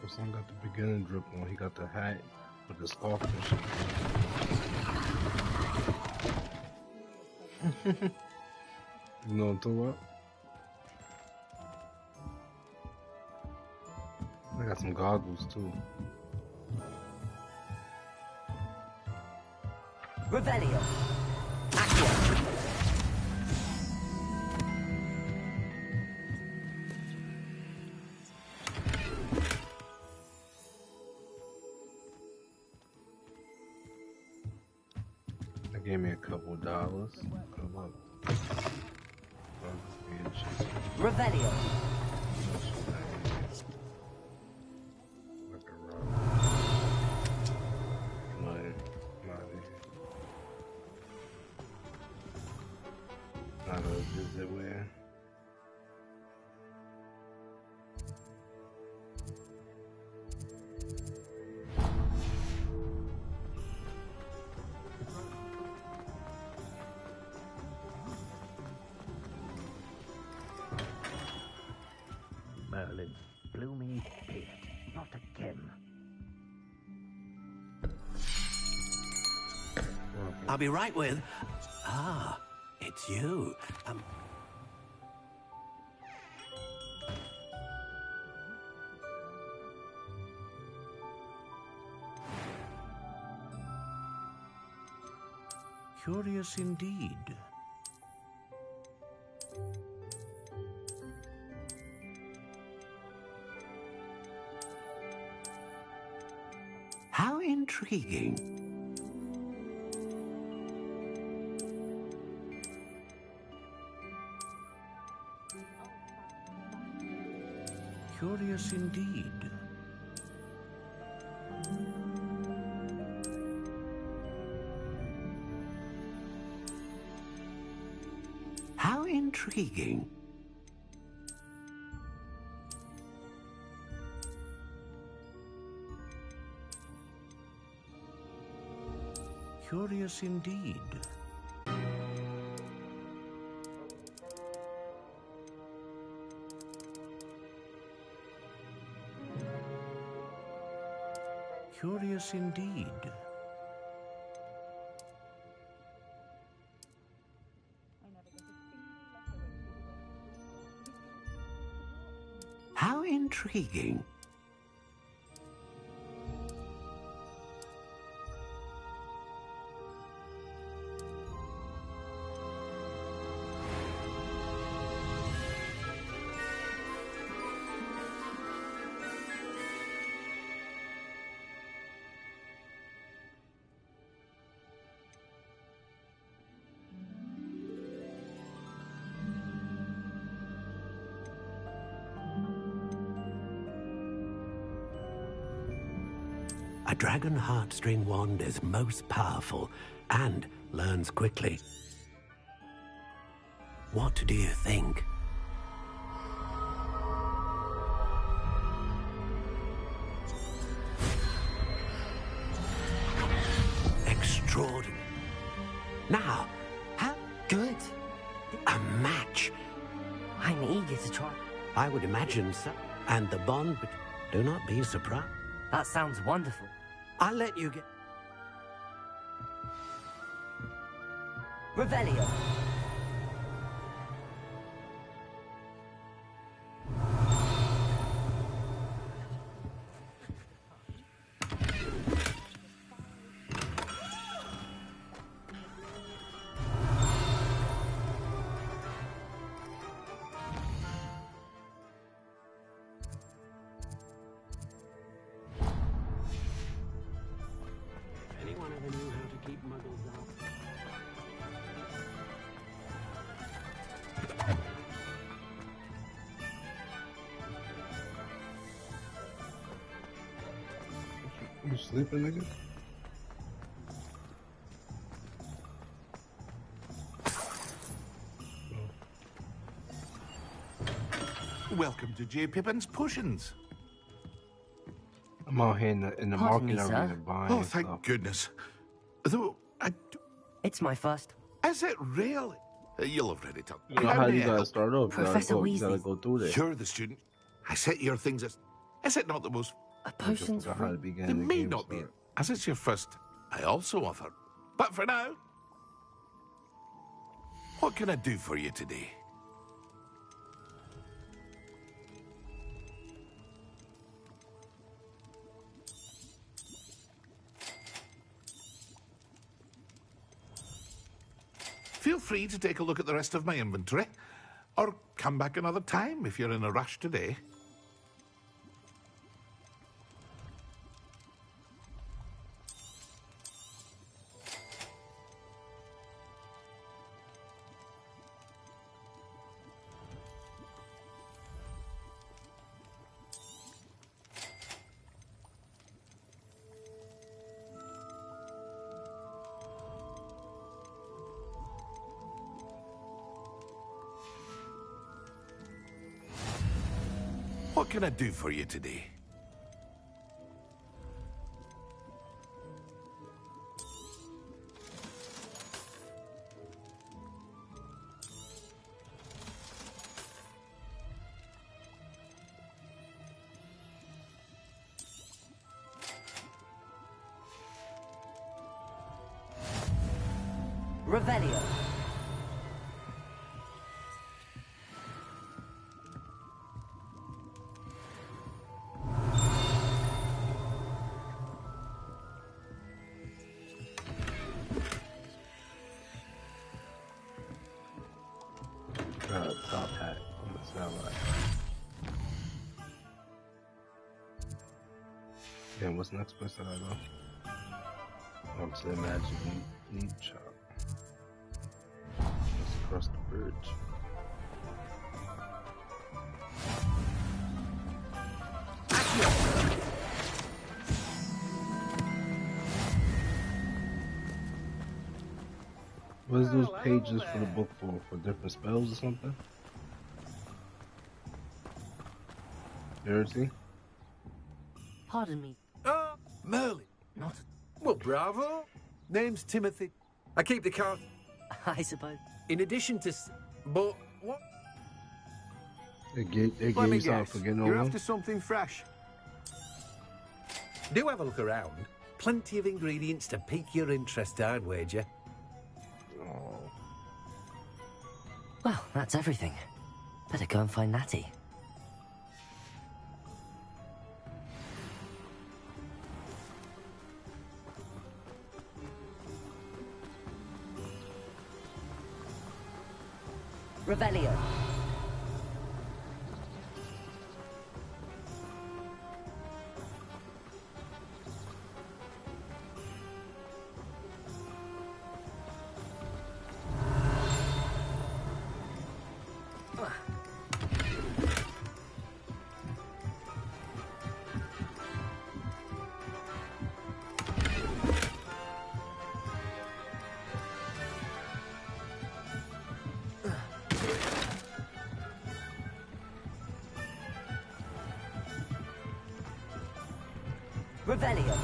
This one got the beginning drip on. He got the hat with the scarf and shit. You know what I'm talking about? I got some goggles too. Revelio. They gave me a couple dollars. Revelio. Merlin, blooming pit, not again. I'll be right with... Ah, it's you. Curious indeed. How intriguing. Curious indeed. How intriguing. Curious indeed. Curious indeed. How intriguing. A dragon heartstring wand is most powerful and learns quickly. What do you think? Extraordinary. Now, how good? A match. I'm eager to try. I would imagine so. And the bond, do not be surprised. That sounds wonderful. I'll let you get... Revelio. Anyone ever knew how to keep muggles out? You sleeping, nigga? Welcome to J. Pippin's Potions. I'm out here in the Pardon me, market sir. arena buying Oh, thank stuff. goodness. Though, It's my first. Is it really? You'll have read it up. You know how you gotta start off. Professor You gotta Weasley. go through there. You're the student. I set your things as... Is it not the most... A potion's Forgot how to begin It the may game not be. start. As it's your first, I also offer. But for now, what can I do for you today? Feel free to take a look at the rest of my inventory, or come back another time if you're in a rush today. What can I do for you today? Revelio. Top hat. What's that like? Damn, what's next place that I go? To the magic lead shop. Let's cross the bridge. What is those pages for the book for? For different spells or something? Verity? Pardon me. Ah, Merlin. Not. Well, bravo. Name's Timothy. I keep the card. I suppose. In addition to... But what? They gave Let me you something guess. for getting You're over? after something fresh. Do have a look around. Plenty of ingredients to pique your interest, I'd wager. Oh. Well, that's everything. Better go and find Natty. Revelio. Revelio.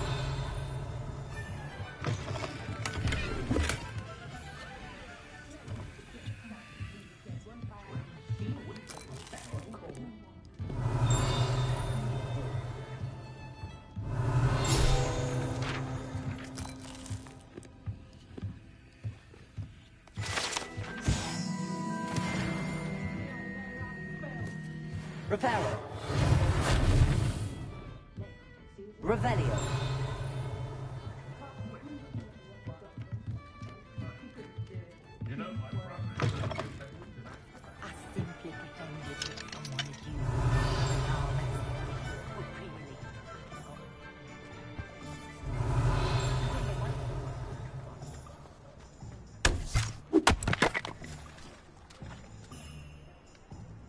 Reparo. Revelio.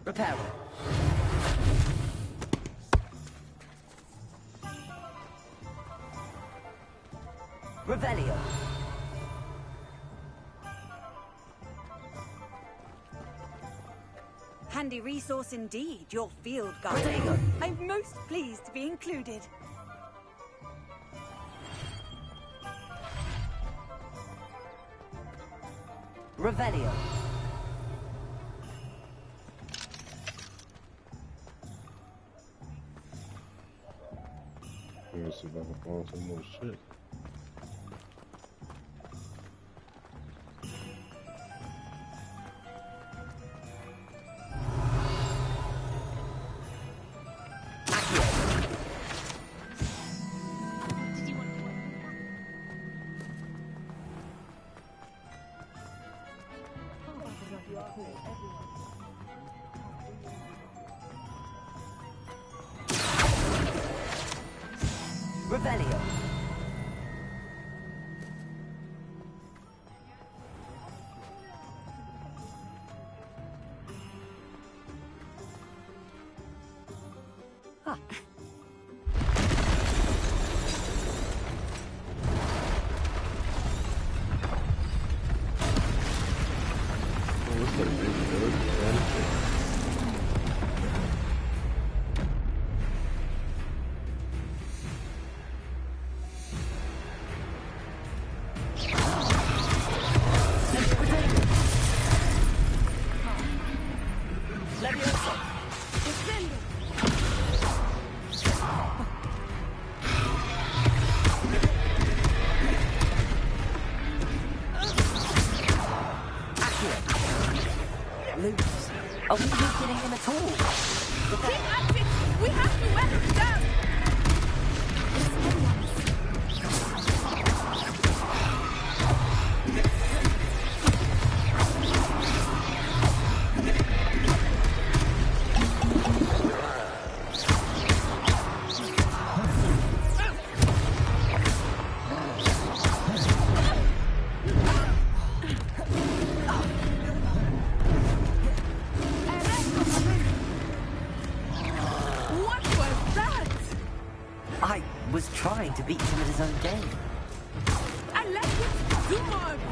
Reparo. Revelio. Handy resource indeed, your field guide. I'm most pleased to be included. Revelio. Let me see if I can find some more shit. Revelio. Are we not getting him at all? Keep at it! We have to weather it down! Was trying to beat him at his own game. I like it. Do more of it.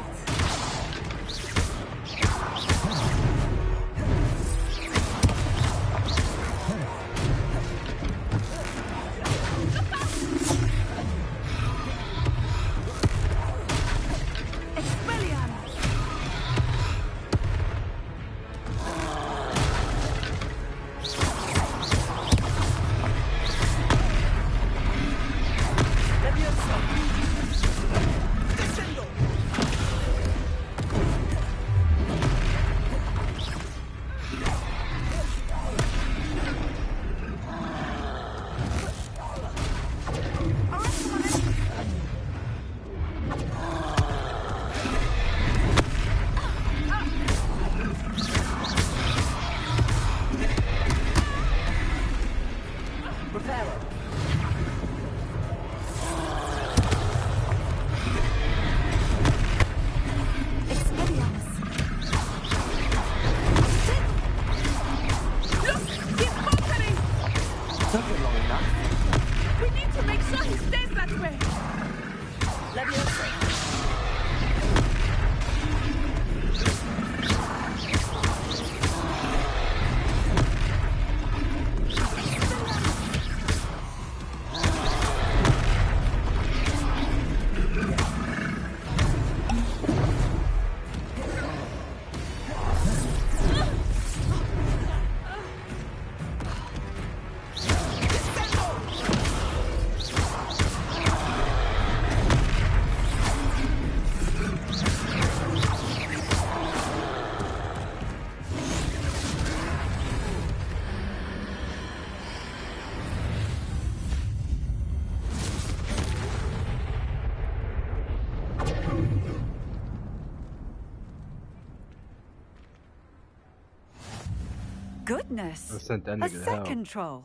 Goodness! I sent that A nigga to hell. second troll.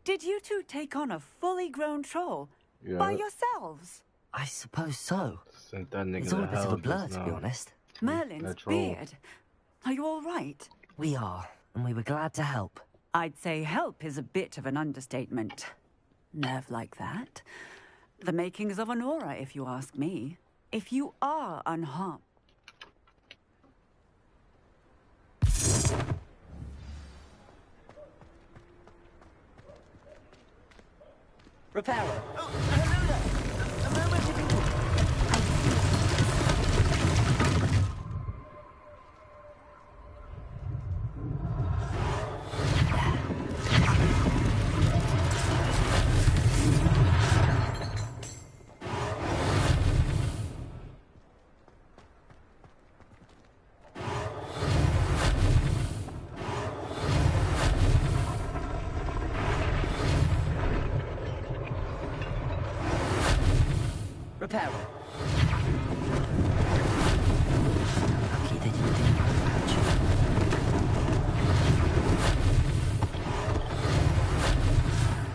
Did you two take on a fully grown troll by yourselves? I suppose so. Sent that nigga It's to all a bit of hell a blur, just to be now. honest. Merlin's That troll. beard. Are you all right? We are, and we were glad to help. I'd say help is a bit of an understatement. Nerve like that. The makings of an aura, if you ask me. If you are unharmed. Reparo. Repair. Lucky they didn't think about you.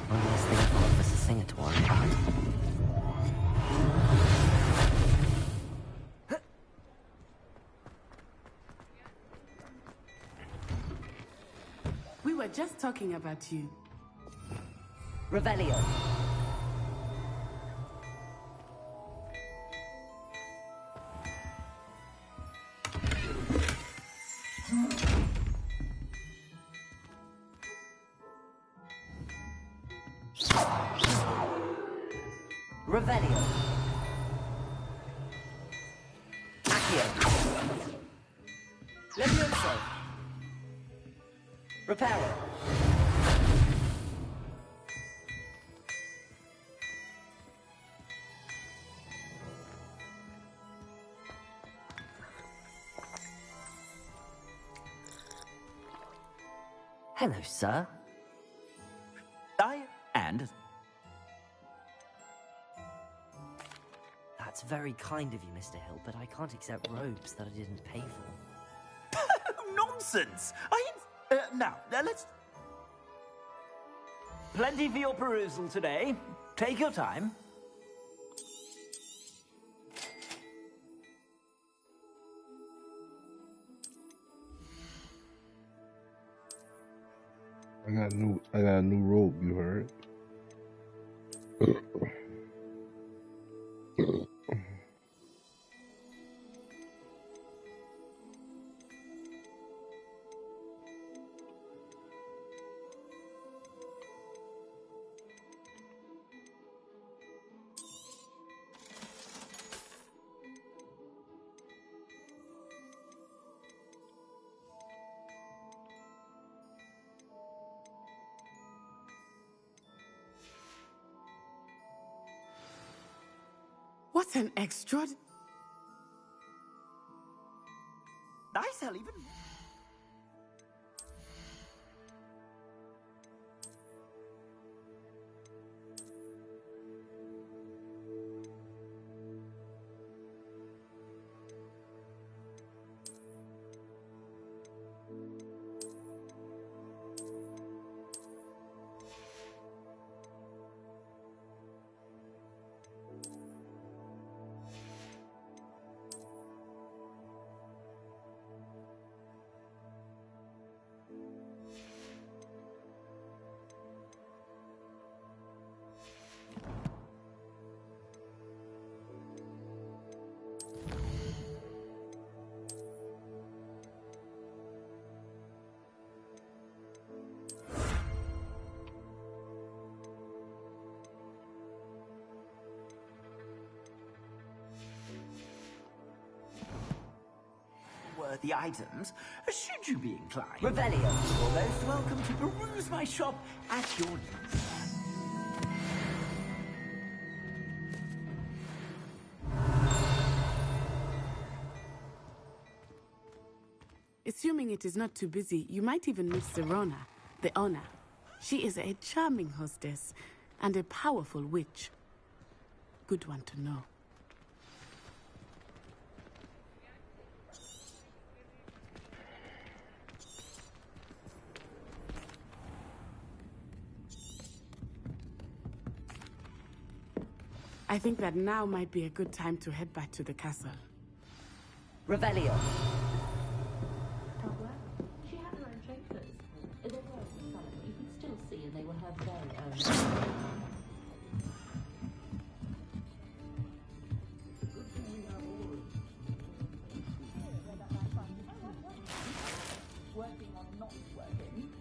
One less thing for Officer Singer to worry about. We were just talking about you. Revelio. Revelio. Accio. Levioso. Reparo. Hello, sir. And? That's very kind of you, Mr. Hill, but I can't accept robes that I didn't pay for. Nonsense! Now, let's... Plenty for your perusal today. Take your time. I got a new robe, you heard? What an extraordinary... Nice, I'll even... Worthy items, should you be inclined. Revelio. You're most welcome to peruse my shop at your leisure. Assuming it is not too busy, you might even meet Serona, the owner. She is a charming hostess and a powerful witch. Good one to know. I think that now might be a good time to head back to the castle. Revelio. She had her own chambers. They were sullen. You could still see they were her very own. Working on not working.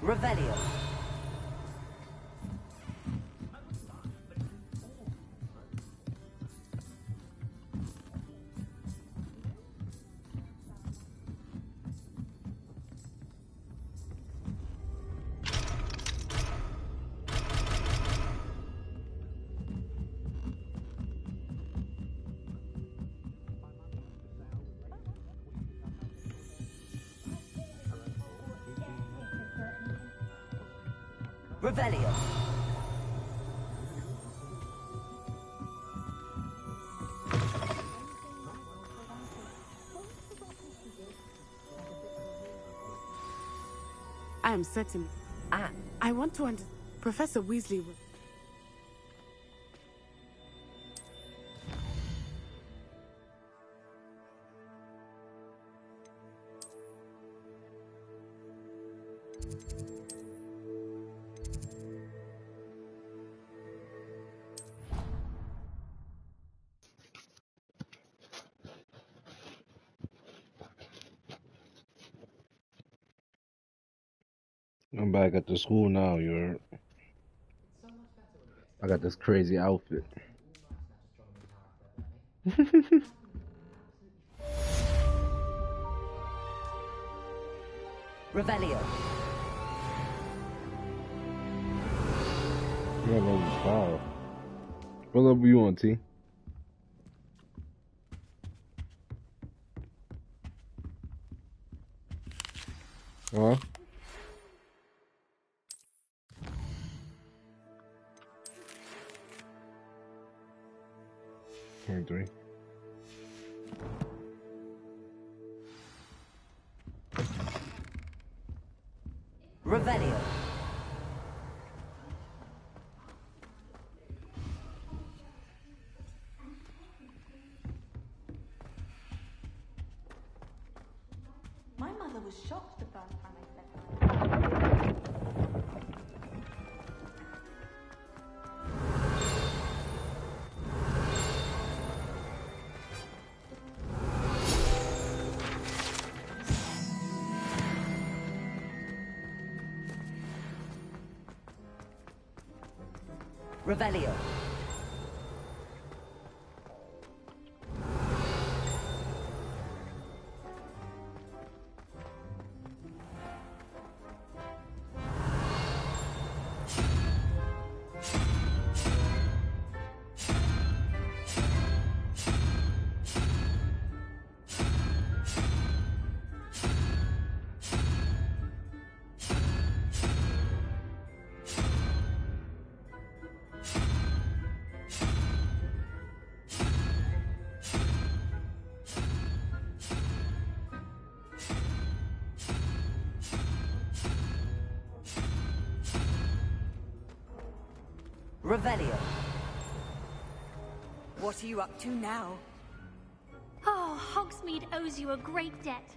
Revelio. Revelio. I am certain. I want to understand. Professor Weasley. I'm back at the school now, you heard? I got this crazy outfit. Revelio. Yeah, level 5. What level you on, T? Huh? Three. Revelio. My mother was shocked the first time I said that. Revelio. Revelio. What are you up to now? Oh, Hogsmeade owes you a great debt.